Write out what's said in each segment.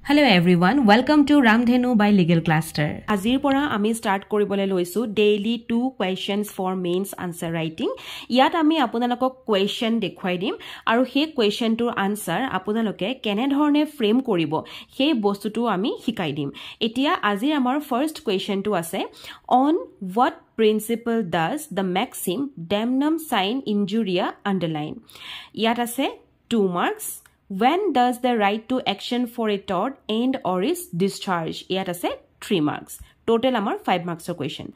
Hello everyone, welcome to Ramdhenu by Legal Cluster. Azir pora ami start koribole loisu daily 2 questions for mains answer writing. Yat ami apunalokok question dekhwai dim aru he question tur answer apunaloke kene dhorne frame koribo he bostu tu ami hikai dim. Etia azir amar first question tu ase on what principle does the maxim damnum sine injuria underline. Yat ase 2 marks. When does the right to action for a tort end or is discharged? Yat ase 3 marks. Total amar 5 marks of question.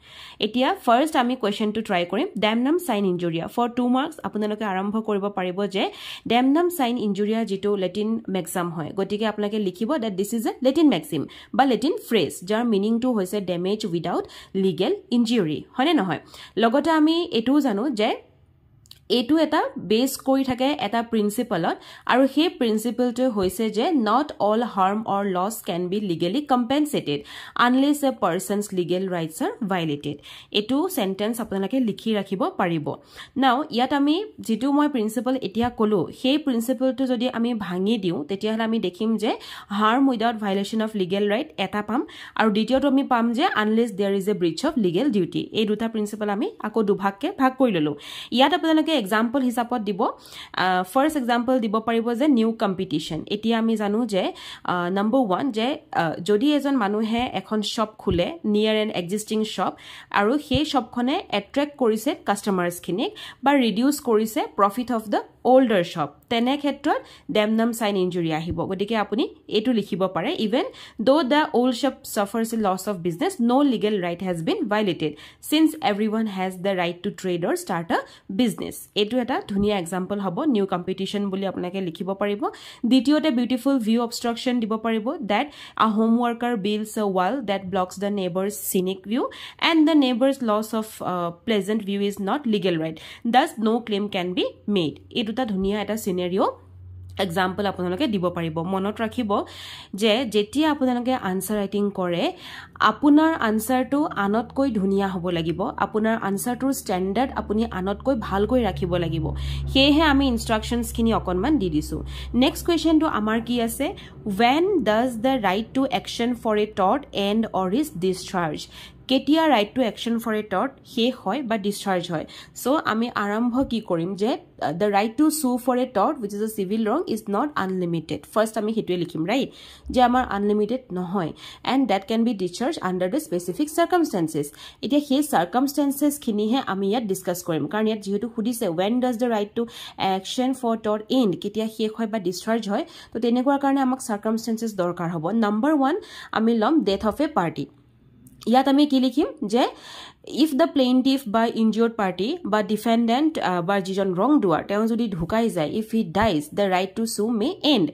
Etia first ami question to try korim damnum sine injuria for 2 marks apunaloke arambho koribo paribo je damnum sine injuria jito Latin maxim hoy. Gotike apnake likhibo that this is a Latin maxim ba Latin phrase jar meaning to hoise damage without legal injury. Hone nohoy. Logote ami etu janu je এটু এটা base কৰি থাকে এটা প্ৰিন্সিপলত আৰু হে প্ৰিন্সিপলটো হৈছে যে not all harm or loss can be legally compensated unless a person's legal rights are violated এটু সেন্টেন্স আপোনালোকে লিখি ৰাখিব পাৰিব নাও ইয়াত আমি যেটো মই প্ৰিন্সিপল এতিয়া কলো হে প্ৰিন্সিপলটো যদি আমি ভাঙি দিও তেতিয়া হলে আমি দেখিম যে harm without violation of legal right এটা পাম আৰু দ্বিতীয়টো আমি পাম যে unless there is a breach of legal duty এই দুটা প্ৰিন্সিপল আমি আকো দুভাগকে ভাগ কৰি ললো ইয়াত আপোনালোকে example হিসাবত দিব first example দিব পাৰিব যে নিউ কম্পিটিশন এতিয়া আমি জানো যে number 1 যে যদি এজন মানুহে এখন শপ খুলে নিয়াৰ এন এক্সিস্টিং শপ আৰু সেই শপখনে এট্ৰাক্ট কৰিছে কাস্টমাৰস খিনিক বা ৰিডিউস কৰিছে profit of the older shop তেনে ক্ষেত্ৰত damnum sine injury আহিব গতিকে আপুনি এটু লিখিব পাৰে even though the old shop suffers a loss of business no legal right has been violated since everyone has the right to trade or start a business এটু এটা ধুনিয়া example হ'ব new competition বুলি আপোনাকে লিখিব পাৰিব দ্বিতীয়তে beautiful view obstruction দিব পাৰিব that a home worker builds a wall that blocks the neighbor's scenic view and the neighbor's loss of pleasant view is not legal right thus no claim can be made এটু টা ধুনিয়া এটা scenario example আপোনালোকে দিব পাৰিব মনত ৰাখিব যে যেতিয়া আপোনালোকে আনসাৰ ৰাইটিং কৰে আপোনাৰ আনসাৰটো আনতকৈ ধুনিয়া হ'ব লাগিব আপোনাৰ আনসাৰটোৰ ষ্টেণ্ডাৰ্ড আপুনি আনতকৈ ভালকৈ ৰাখিব লাগিব হেহে আমি ইনস্ট্ৰাকশনছ খিনি অকনমান দি দিছো নেক্সট কোৱেশ্চনটো আমাৰ কি আছে when does the right to action for a tort end or is discharged কেতিয়া right to action for a tort হে হয় বা discharge হয় so আমি আৰম্ভ কি কৰিম যে the right to sue for a tort which is a civil wrong is not unlimited first আমি হেতুৱে লিখিম right যে আমাৰ unlimited নহয় and that can be discharged under the specific circumstances এতিয়া হে circumstances খিনিহে আমি ইয়াত ডিসকাস কৰিম কাৰণ ইয়াত যেহেতু খুদিছে when does the right to action for tort end কেতিয়া হে হয় বা discharge হয় তো তেনেকুৱা কাৰণে আমাক circumstances দৰকাৰ হ'ব number 1 আমি লম death of a party ইয়াত আমি কি লিখিম যে if the plaintiff by injured party বা defendant বা যিজন wrongdoer তেওঁ যদি ঢুকাই যায় if he dies the right to sue may end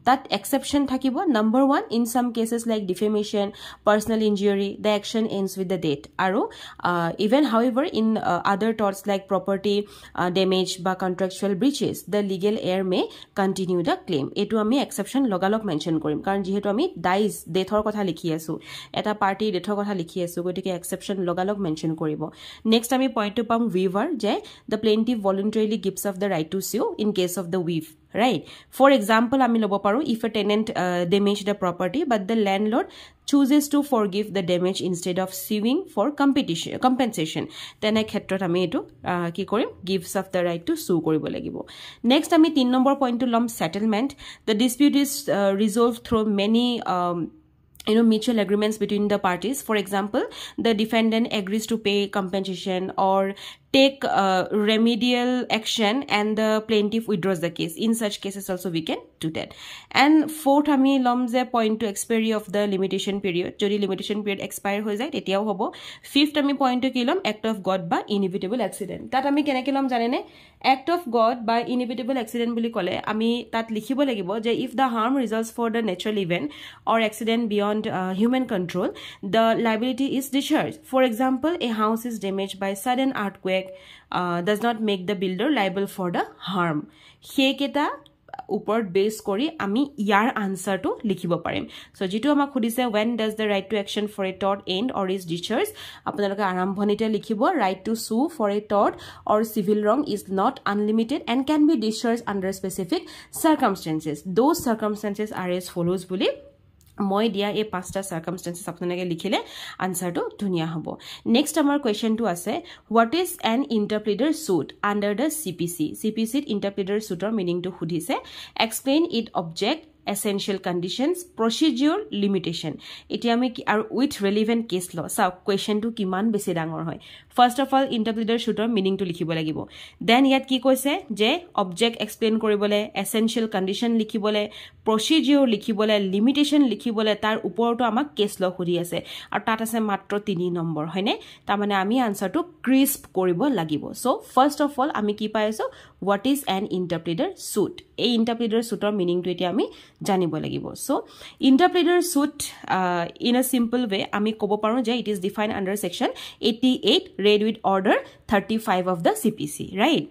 that exception থাকিব number 1 in some cases like defamation personal injury the action ends with the death আৰু even however in other torts like property damage বা contractual breaches the legal heir may continue the claim এটো আমি exception লগালক mention কৰিম কাৰণ যেহেতু আমি dies deathৰ কথা লিখি আছো এটা পাৰ্টি deathৰ কথা লিখি আছো গতিকে exception লগালক মেনশন কৰিব next আমি পইণ্ট টু পাম weaver যে the plaintiff voluntarily gives up the right to sue in case of the weave right for example আমি লব পাৰো if a tenant damage the property but the landlord chooses to forgive the damage instead of suing for compensation তেনে ক্ষেত্ৰত আমি এটো কি কৰিম gives up the right to sue কৰিব লাগিব next আমি 3 নম্বৰ পইণ্টটো লম settlement the dispute is resolved through many mutual agreements between the parties for example the defendant agrees to pay compensation or take remedial action and the plaintiff withdraws the case in such cases also we can do that and fourth ami lom je point to expiry of the limitation period jodi limitation period expire hoy jay etiao hobo fifth ami point to kilom act of god by inevitable accident tat ami keneke lom janene act of god by inevitable accident buli kole ami tat likhibo lagibo je if the harm results for the natural event or accident beyond human control the liability is discharged for example a house is damaged by sudden earthquake does not make the builder liable for the harm হেকেটা উপর base কৰি আমি ইয়াৰ আনসাৰটো লিখিব পাৰিম so যেটো আমাক খুদিছে when does the right to action for a tort end or is discharged আপোনালোকে আৰম্ভণিতে লিখিব right to sue for a tort or civil wrong is not unlimited and can be discharged under specific circumstances those circumstances are as follows বুলি মই দিয়া এই পাঁচটা circumstances আপোনালোকে লিখিলে আনসারটো ধুনিয়া হ'ব নেক্সট আমাৰ কোৱেশ্চনটো আছে what is an interpreter suit under the CPC সিপিসিত ইন্টাৰপ্ৰিটাৰ সুটৰ মিনিংটো সুধিছে explain it object essential conditions procedure limitation এটি আমি আর উইথ রেলেভেন্ট কেস ল সা কোয়েশ্চন টু কিমান বেছি ডাঙৰ হয় ফাৰ্স্ট অফ অল ইন্টাৰপ্ৰিটাৰ সুটৰ মিনিং টু লিখিব লাগিব দেন ইয়াত কি কৈছে যে অবজেক্ট এক্সপ্লেইন কৰিবলে এসেনশিয়াল কন্ডিশন লিখিবলে procedure লিখিবলে লিমিটেশন লিখিবলে তাৰ ওপৰটো আমাক কেস ল খুদি আছে আৰু তাত আছে মাত্ৰ 3 নম্বৰ হয়নে তাৰ মানে আমি আনসাৰটো ক্ৰিস্প কৰিব লাগিব সো ফার্স্ট অফ অল আমি কি পাইছো what is an interpreter suit এই interpreter suitৰ মিনিং টু এতিয়া আমি জানিব লাগিব so interpreter suit in a simple way আমি ক'ব পাৰো যে it is defined under section 88 read with order 35 of the CPC right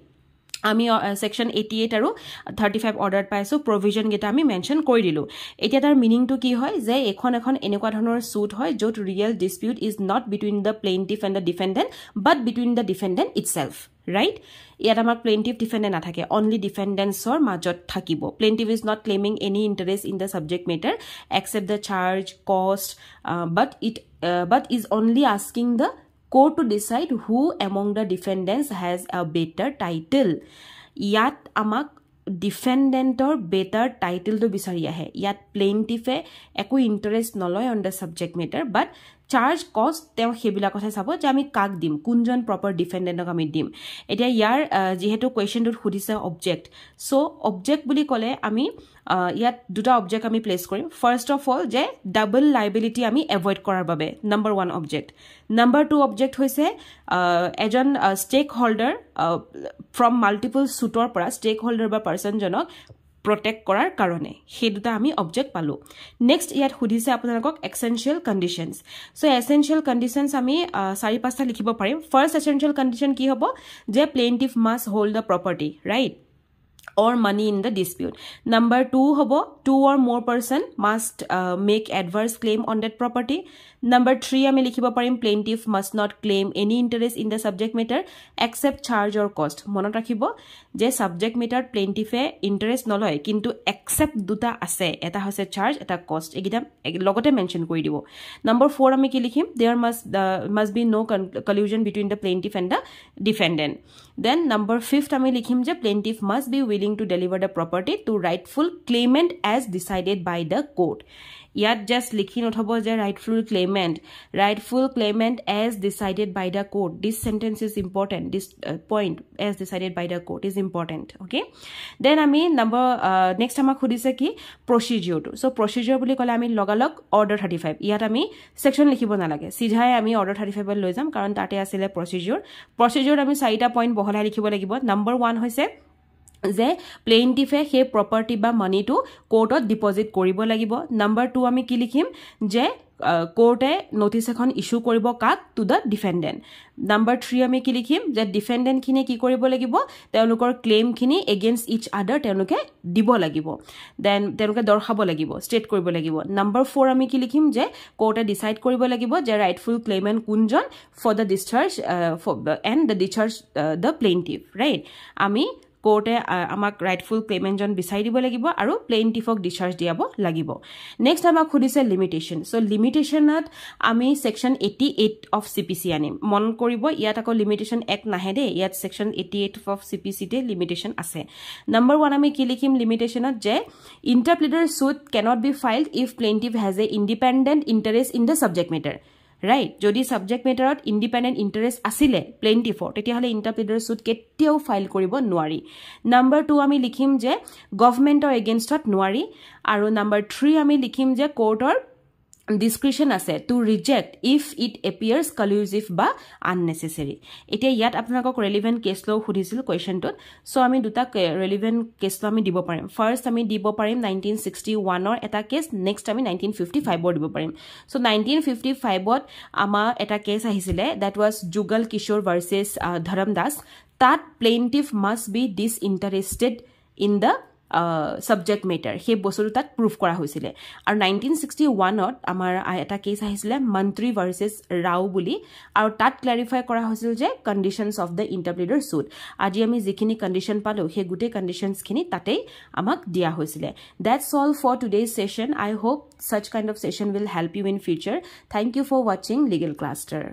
আমি সেকশন 88 আৰু 35 অৰ্ডাৰ পাইছো প্ৰভিজন গেটা আমি মেনশন কৰি দিলো এতিয়া তাৰ মিনিং টু কি হয় যে এখন এনেকুৱা ধৰণৰ সুট হয় যত real dispute is not between the plaintiff and the defendant but between the defendant itself right ইয়াত আমাৰ প্লেইনটিফ ডিফেন্ডেন্ট নাথাকে অনলি ডিফেন্ডেন্টছৰ মাজত থাকিব plaintiff is not claiming any interest in the subject matter except the charge cost but is only asking the court to decide who among the defendants has a better title yat amak defendant or better title to bisari ahe yat plaintiff e eko interest noloy on the subject matter but charge cost তেওঁ হেবিলা কথা চাব যে আমি কাক দিম কোনজন proper ডিফেন্ডেন্টক আমি দিম এতিয়া ইয়াৰ যেহেতু কোৱেশ্চনটোত খুদিছে অবজেক্ট সো অবজেক্ট বুলি কলে আমি ইয়াত দুটা অবজেক্ট আমি প্লেস কৰিম ফাৰ্স্ট অফ অল যে ডাবল লাইবিলিটি আমি এভয়েড কৰাৰ বাবে নাম্বাৰ 1 অবজেক্ট নাম্বাৰ 2 অবজেক্ট হৈছে এজন ষ্টেক হোল্ডাৰ ফ্ৰম মাল্টিপল সুটৰ পৰা ষ্টেক হোল্ডাৰ বা পাৰ্সন জনক protect কৰাৰ কাৰণে হে দুটা আমি অবজেক্ট পালো নেক্সট ইয়াত খুদিছে আপোনালোকক essential conditions so essential conditions আমি 4-5টা লিখিব পাৰিম ফাৰ্স্ট এসেনশিয়াল কন্ডিশন কি হ'ব যে plaintiff must hold the property right or money in the dispute number 2 hobo 2 or more person must make adverse claim on that property number 3 ami likhibo parim plaintiff must not claim any interest in the subject matter except charge or cost monot rakhibo je subject matter plaintiff e interest noloy kintu except duta ase eta hoise charge eta cost egida logote mention kori dibo number 4 ami ki likhim there must be no collusion between the plaintiff and the defendant then number 5th ami likhim je plaintiff must be willing to deliver the property to rightful claimant as decided by the court yet just likhi not hobo je rightful claimant as decided by the court this sentence is important this point as decided by the court is important okay then ami number next ama khudise ki procedure to so procedure boli kole ami logalog order 35 yat ami section likhibo na lage sidhai ami order 35 loi jam karon tate asile procedure ami 4টা point bohala likhibo lagibo number 1 hoise যে প্লেইনটিফে হে property বা মানিটো কোৰ্টত deposit কৰিব লাগিব number 2 আমি কি লিখিম যে কোৰ্টে নোটিছ এখন ইস্যু কৰিব কাক টু দ্য ডিফেন্ডেন্ট নাম্বাৰ 3 আমি কি লিখিম যে ডিফেন্ডেন্ট খিনি কি কৰিব লাগিব তেওঁলোকৰ ক্লেম খিনি এগেইনষ্ট ইচ আদাৰ তেওঁলোকে দিব লাগিব দেন তেওঁলোকে দৰখাব লাগিব ষ্টেট কৰিব লাগিব নাম্বাৰ 4 আমি কি লিখিম যে কোৰ্টে ডিসাইড কৰিব লাগিব যে ৰাইটফুল ক্লেইমেন্ট কোনজন for the discharge and the discharge the plaintiff right আমি কোৰ্টে আমাক ৰাইটফুল ক্লেইমেন্ট জন বিচাৰি দিব লাগিব আৰু প্লেইনটিফক ডিসচাৰ্জ দিয়াব লাগিব নেক্সট আমাক খুদিছে লিমিটেশন সো লিমিটেশনত আমি সেকশন 88 অফ সিপিসি আনিম মন কৰিব ইয়াত আকৌ লিমিটেশন এক নাহে দে ইয়াত সেকশন 88 অফ সিপিসি তে লিমিটেশন আছে নাম্বাৰ 1 আমি কি লিখিম লিমিটেশনত যে ইন্টাৰপ্ৰিটাৰ suit cannot be filed if plaintiff has a independent interest in the subject matter right যদি সাবজেক্ট মেটাৰত ইন্ডিপেন্ডেন্ট ইন্টাৰেস্ট আসিলে প্লেইনটিফৰ তেতিয়া হলে ইন্টাৰপ্ৰিটাৰ সুট কেতিয়াও ফাইল কৰিব নোৱাৰি নাম্বাৰ 2 আমি লিখিম যে গভৰ্নমেন্টৰ এগেইনষ্টত নোৱাৰি আৰু নাম্বাৰ 3 আমি লিখিম যে কোৰ্টৰ discretion আছে to reject if it appears collusive বা unnecessary এতিয়া ইয়াত আপোনাক relevant case law খুদিছিল কোৱেশ্চনটোত সো আমি দুটা relevant case law আমি দিব পাৰিম ফাৰ্স্ট আমি দিব পাৰিম 1961 ৰ এটা কেস নেক্সট আমি 1955 ৰ দিব পাৰিম সো 1955 ত আমা এটা কেস আহিছিলে that was Jugal Kishore versus Dharam Das that plaintiff must be disinterested in the subject matter he বস্তুটো তাত proof কৰা হৈছিলে আৰু 1961 ত আমাৰ এটা কেস আহিছিলে মন্ত্ৰী ভাৰ্চেছ ৰাও বুলি আৰু তাত ক্লাৰিফাই কৰা হৈছিল যে কন্ডিশনস অফ দ্য ইন্টাৰপ্লিডাৰ সুট আজি আমি যিখিনি কন্ডিশন পালো হে গুটে কন্ডিশনস খিনি তাতেই আমাক দিয়া হৈছিলে that's all for today's session I hope such kind of session will help you in future thank you for watching Legal Cluster